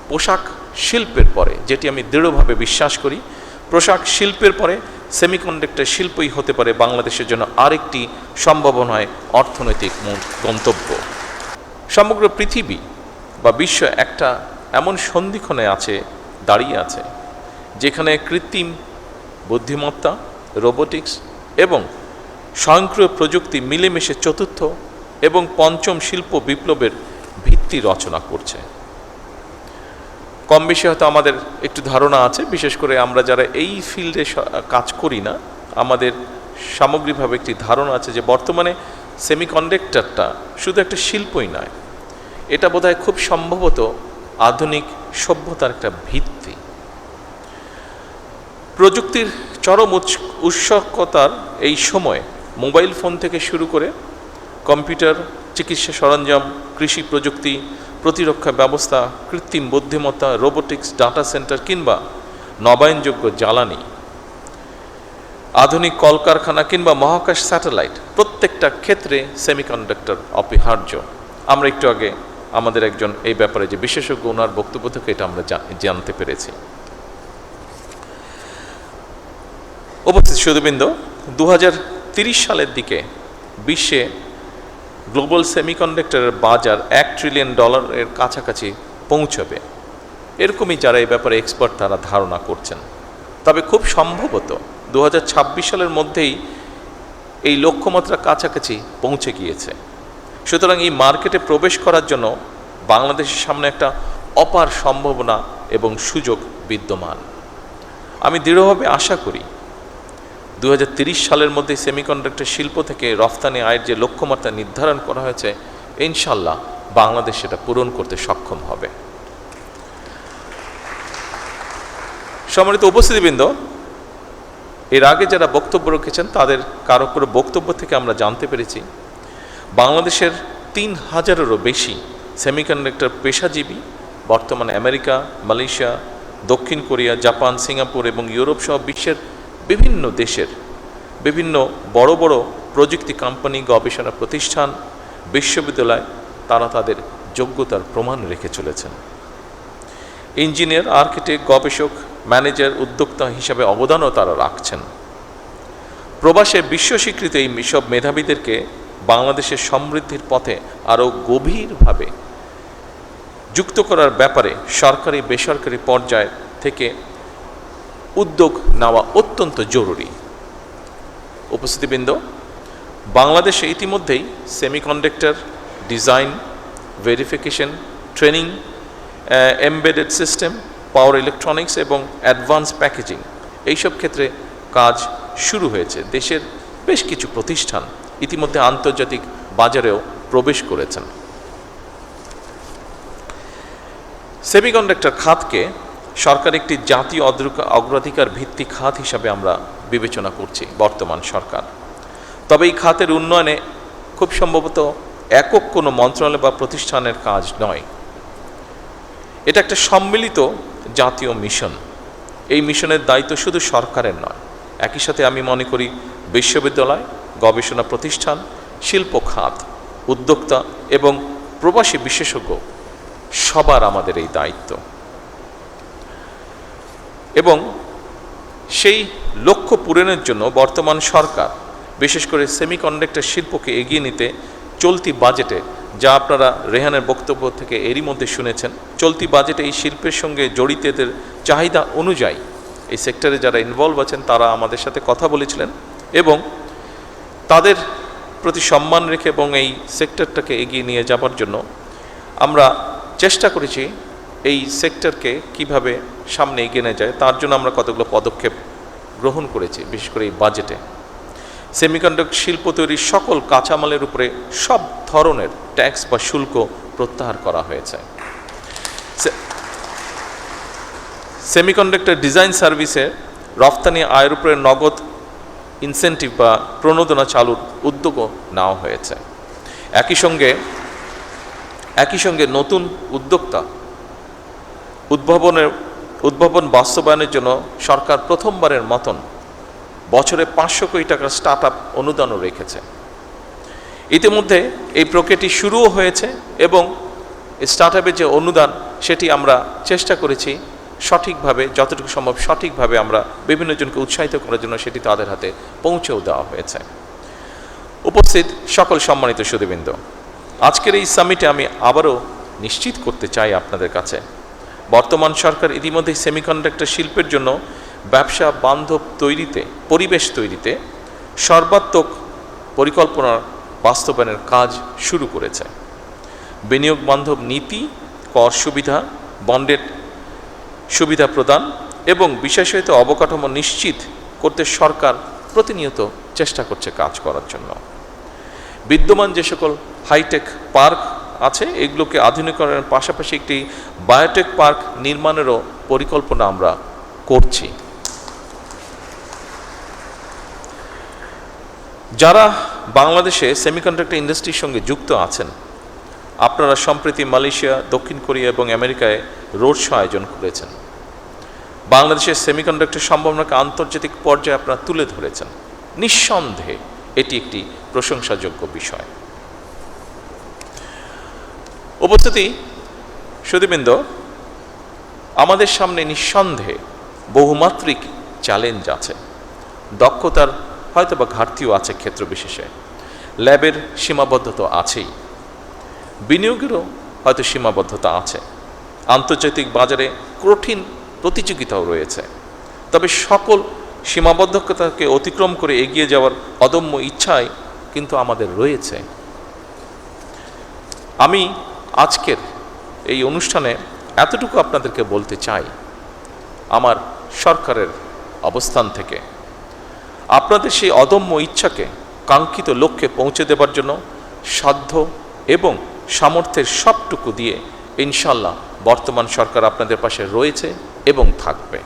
পোশাক শিল্পের পরে, যেটি আমি দৃঢ়ভাবে বিশ্বাস করি, পোশাক শিল্পের পরে সেমিকন্ডাক্টর শিল্পই হতে পারে বাংলাদেশের জন্য আরেকটি সম্ভাবনায় অর্থনৈতিক গন্তব্য। সমগ্র পৃথিবী বা বিশ্ব একটা এমন সন্ধিক্ষণে দাঁড়িয়ে আছে যেখানে কৃত্রিম বুদ্ধিমত্তা, রোবোটিক্স এবং স্বয়ংক্রিয় প্রযুক্তি মিলেমিশে চতুর্থ এবং পঞ্চম শিল্প বিপ্লবের ভিত্তি রচনা করছে। কম বেশি হয়তো আমাদের একটু ধারণা আছে, বিশেষ করে আমরা যারা এই ফিল্ডে কাজ করি না, আমাদের সামগ্রিকভাবে একটি ধারণা আছে যে বর্তমানে সেমিকন্ডাক্টরটা শুধু একটা শিল্পই নয়, এটা বোধহয় খুব সম্ভবত আধুনিক সভ্যতার একটা ভিত্তি। প্রযুক্তির চরম উৎসকতার এই সময়ে মোবাইল ফোন থেকে শুরু করে কম্পিউটার, চিকিৎসা সরঞ্জাম, কৃষি প্রযুক্তি, প্রতিরক্ষা ব্যবস্থা, কৃত্রিম বুদ্ধিমত্তা, রোবোটিক্স, ডাটা সেন্টার কিংবা নবায়নযোগ্য জ্বালানি, আধুনিক কলকারখানা কিংবা মহাকাশ স্যাটেলাইট, প্রত্যেকটা ক্ষেত্রে সেমিকন্ডাক্টর অপরিহার্য। আমরা একটু আগে আমাদের একজন এই ব্যাপারে যে বিশেষজ্ঞ, ওনার বক্তব্য থেকে এটা আমরা জানতে পেরেছি। উপস্থিত সুধীবৃন্দ, 2030 সালের দিকে বিশ্বে গ্লোবাল সেমিকন্ডাক্টরের বাজার $1 ট্রিলিয়ন কাছাকাছি পৌঁছবে, এরকমই যারা এই ব্যাপারে এক্সপার্ট তারা ধারণা করছেন। তবে খুব সম্ভবত 2026 সালের মধ্যেই এই লক্ষ্যমাত্রা কাছাকাছি পৌঁছে গিয়েছে। সুতরাং এই মার্কেটে প্রবেশ করার জন্য বাংলাদেশের সামনে একটা অপার সম্ভাবনা এবং সুযোগ বিদ্যমান। আমি দৃঢ়ভাবে আশা করি 2030 সালের মধ্যে সেমিকন্ডাক্টর শিল্প থেকে রফতানি আয়ের যে লক্ষ্যমাত্রা নির্ধারণ করা হয়েছে, ইনশাল্লাহ বাংলাদেশ সেটা পূরণ করতে সক্ষম হবে। সম্মানিত উপস্থিতিবৃন্দ, এর আগে যারা বক্তব্য রেখেছেন তাদের কারো কারো বক্তব্য থেকে আমরা জানতে পেরেছি বাংলাদেশের 3000-এরও বেশি সেমিকন্ডাক্টর পেশাজীবী বর্তমানে আমেরিকা, মালয়েশিয়া, দক্ষিণ কোরিয়া, জাপান, সিঙ্গাপুর এবং ইউরোপ সহ বিশ্বের বিভিন্ন দেশের বিভিন্ন বড় বড় প্রযুক্তি কোম্পানি, গবেষণা প্রতিষ্ঠান, বিশ্ববিদ্যালয় তারা তাদের যোগ্যতার প্রমাণ রেখে চলেছেন। ইঞ্জিনিয়ার, আর্কিটেক্ট, গবেষক, ম্যানেজার, উদ্যোক্তা হিসাবে অবদানও তারা রাখছেন। প্রবাসে বিশ্ব স্বীকৃত এই সব মেধাবীদেরকে বাংলাদেশের সমৃদ্ধির পথে আরও গভীরভাবে যুক্ত করার ব্যাপারে সরকারি বেসরকারি পর্যায় থেকে উদ্যোগ নেওয়া অত্যন্ত জরুরি। উপস্থিতিবৃন্দ, বাংলাদেশে ইতিমধ্যেই semiconductor design, verification, training, embedded system, power electronics এবং অ্যাডভান্স প্যাকেজিং এইসব ক্ষেত্রে কাজ শুরু হয়েছে। দেশের বেশ কিছু প্রতিষ্ঠান ইতিমধ্যে আন্তর্জাতিক বাজারেও প্রবেশ করেছেন। সেমিকন্ডাক্টর খাতকে সরকার একটি জাতীয় অগ্রাধিকার ভিত্তিক খাত হিসাবে আমরা বিবেচনা করছি বর্তমান সরকার। তবে এই খাতের উন্নয়নে খুব সম্ভবত একক কোনো মন্ত্রণালয় বা প্রতিষ্ঠানের কাজ নয়, এটা একটা সম্মিলিত জাতীয় মিশন। এই মিশনের দায়িত্ব শুধু সরকারের নয়, একই সাথে আমি মনে করি বিশ্ববিদ্যালয়, গবেষণা প্রতিষ্ঠান, শিল্প খাত, উদ্যোক্তা এবং প্রবাসী বিশেষজ্ঞ সবার আমাদের এই দায়িত্ব। এবং সেই লক্ষ্য পূরণের জন্য বর্তমান সরকার বিশেষ করে সেমিকন্ডাক্টর শিল্পকে এগিয়ে নিতে চলতি বাজেটে, যা আপনারা রেহানের বক্তব্য থেকে এরই মধ্যে শুনেছেন, চলতি বাজেটে এই শিল্পের সঙ্গে জড়িতদের চাহিদা অনুযায়ী এই সেক্টরে যারা ইনভলভ আছেন তারা আমাদের সাথে কথা বলেছিলেন এবং তাদের প্রতি সম্মান রেখে এবং এই সেক্টরটাকে এগিয়ে নিয়ে যাবার জন্য আমরা চেষ্টা করেছি এই সেক্টরকে কিভাবে সামনে এগিয়ে নিয়ে যায় তার জন্য আমরা কতগুলো পদক্ষেপ গ্রহণ করেছি। বিশেষ করে এই বাজেটে সেমিকন্ডাক্টর শিল্প তৈরির সকল কাঁচামালের উপরে সব ধরনের ট্যাক্স বা শুল্ক প্রত্যাহার করা হয়েছে। সেমিকন্ডাক্টর ডিজাইন সার্ভিসে রফতানি আয়ের উপরে নগদ ইনসেন্টিভ বা প্রণোদনা চালুর উদ্যোগও নেওয়া হয়েছে। একই সঙ্গে নতুন উদ্যোক্তা উদ্ভাবন বাস্তবায়নের জন্য সরকার প্রথমবারের মতন বছরে 500 কোটি টাকার স্টার্ট আপ অনুদানও রেখেছে। ইতিমধ্যে এই প্রক্রিয়াটি শুরুও হয়েছে এবং স্টার্ট আপের যে অনুদান সেটি আমরা চেষ্টা করেছি সঠিকভাবে, যতটুকু সম্ভব সঠিকভাবে আমরা বিভিন্ন জনকে উৎসাহিত করার জন্য সেটি তাদের হাতে পৌঁছেও দেওয়া হয়েছে। উপস্থিত সকল সম্মানিত সুধীবৃন্দ, আজকের এই সামিটে আমি আবারও নিশ্চিত করতে চাই আপনাদের কাছে, বর্তমান সরকার ইতিমধ্যে সেমিকন্ডাক্টর শিল্পের জন্য ব্যবসা বান্ধব তৈরিতে, পরিবেশ তৈরিতে সর্বাত্মক পরিকল্পনার বাস্তবায়নের কাজ শুরু করেছে। বিনিয়োগ বান্ধব নীতি, কর সুবিধা, বন্ডের সুবিধা প্রদান এবং বিশেষায়িত অবকাঠামো নিশ্চিত করতে সরকার প্রতিনিয়ত চেষ্টা করছে কাজ করার জন্য। বিদ্যমান যে সকল হাইটেক পার্ক আছে এগুলোকে আধুনিকরণের পাশাপাশি একটি বায়োটেক পার্ক নির্মাণেরও পরিকল্পনা আমরা করছি। যারা বাংলাদেশে সেমিকন্ডাক্টর ইন্ডাস্ট্রির সঙ্গে যুক্ত আছেন, আপনারা সম্প্রতি মালয়েশিয়া, দক্ষিণ কোরিয়া এবং আমেরিকায় রোড শো আয়োজন করেছেন। বাংলাদেশের সেমিকন্ডাক্টর সম্ভাবনাকে আন্তর্জাতিক পর্যায়ে আপনারা তুলে ধরেছেন। নিঃসন্দেহে এটি একটি প্রশংসাযোগ্য বিষয়। উপস্থিতি সুধীবৃন্দ, আমাদের সামনে নিঃসন্দেহে বহুমাত্রিক চ্যালেঞ্জ আছে। দক্ষতার হয়তোবা ঘাটতিও আছে ক্ষেত্র বিশেষে, ল্যাবের সীমাবদ্ধতা আছেই, বিনিয়োগেরও হয়তো সীমাবদ্ধতা আছে, আন্তর্জাতিক বাজারে কঠিন প্রতিযোগিতাও রয়েছে। তবে সকল সীমাবদ্ধতাকে অতিক্রম করে এগিয়ে যাওয়ার অদম্য ইচ্ছাই কিন্তু আমাদের রয়েছে। আমি আজকের এই অনুষ্ঠানে এতটুকু আপনাদেরকে বলতে চাই, আমার সরকারের অবস্থান থেকে আপনাদের সেই অদম্য ইচ্ছাকে কাঙ্ক্ষিত লক্ষ্যে পৌঁছে দেবার জন্য সাধ্য এবং সামর্থ্যের সবটুকু দিয়ে ইনশাল্লাহ বর্তমান সরকার আপনাদের পাশে রয়েছে এবং থাকবে।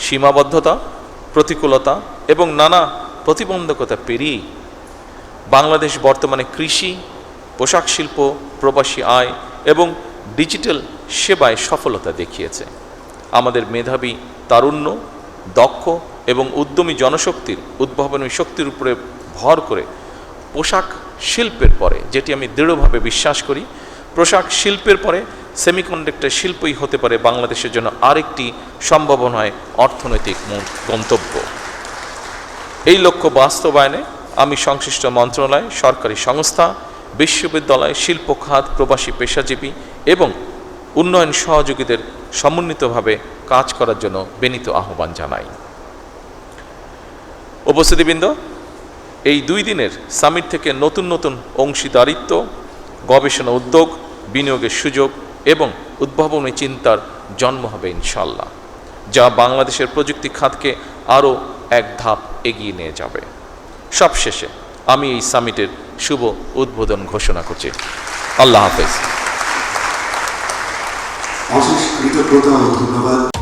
সীমাবদ্ধতা, প্রতিকূলতা এবং নানা প্রতিবন্ধকতা পেরিয়েই বাংলাদেশ বর্তমানে কৃষি, পোশাক শিল্প, প্রবাসী আয় এবং ডিজিটাল সেবায় সফলতা দেখিয়েছে। আমাদের মেধাবী, তারুণ্য, দক্ষ এবং উদ্যমী জনশক্তির উদ্ভাবনী শক্তির উপরে ভর করে পোশাক শিল্পের পরে, যেটি আমি দৃঢ়ভাবে বিশ্বাস করি, পোশাক শিল্পের পরে সেমিকন্ডাক্টর শিল্পই হতে পারে বাংলাদেশের জন্য আরেকটি সম্ভাবনায় অর্থনৈতিক গন্তব্য। এই লক্ষ্য বাস্তবায়নে আমি সংশ্লিষ্ট মন্ত্রণালয়, সরকারি সংস্থা, বিশ্ববিদ্যালয়, শিল্প খাত, প্রবাসী পেশাজীবী এবং উন্নয়ন সহযোগীদের সমন্বিতভাবে কাজ করার জন্য বিনীত আহ্বান জানাই। উপস্থিতিবৃন্দ, এই 2 দিনের সামিট থেকে নতুন নতুন অংশীদারিত্ব, গবেষণা উদ্যোগ, বিনিয়োগের সুযোগ এবং উদ্ভাবনী চিন্তার জন্ম হবে ইনশাল্লাহ, যা বাংলাদেশের প্রযুক্তি খাতকে আরও এক ধাপ এগিয়ে নিয়ে যাবে। সবশেষে আমি এই সামিটের শুভ উদ্বোধন ঘোষণা করছি। আল্লাহ হাফেজ। অশেষ কৃতজ্ঞতা ও ধন্যবাদ।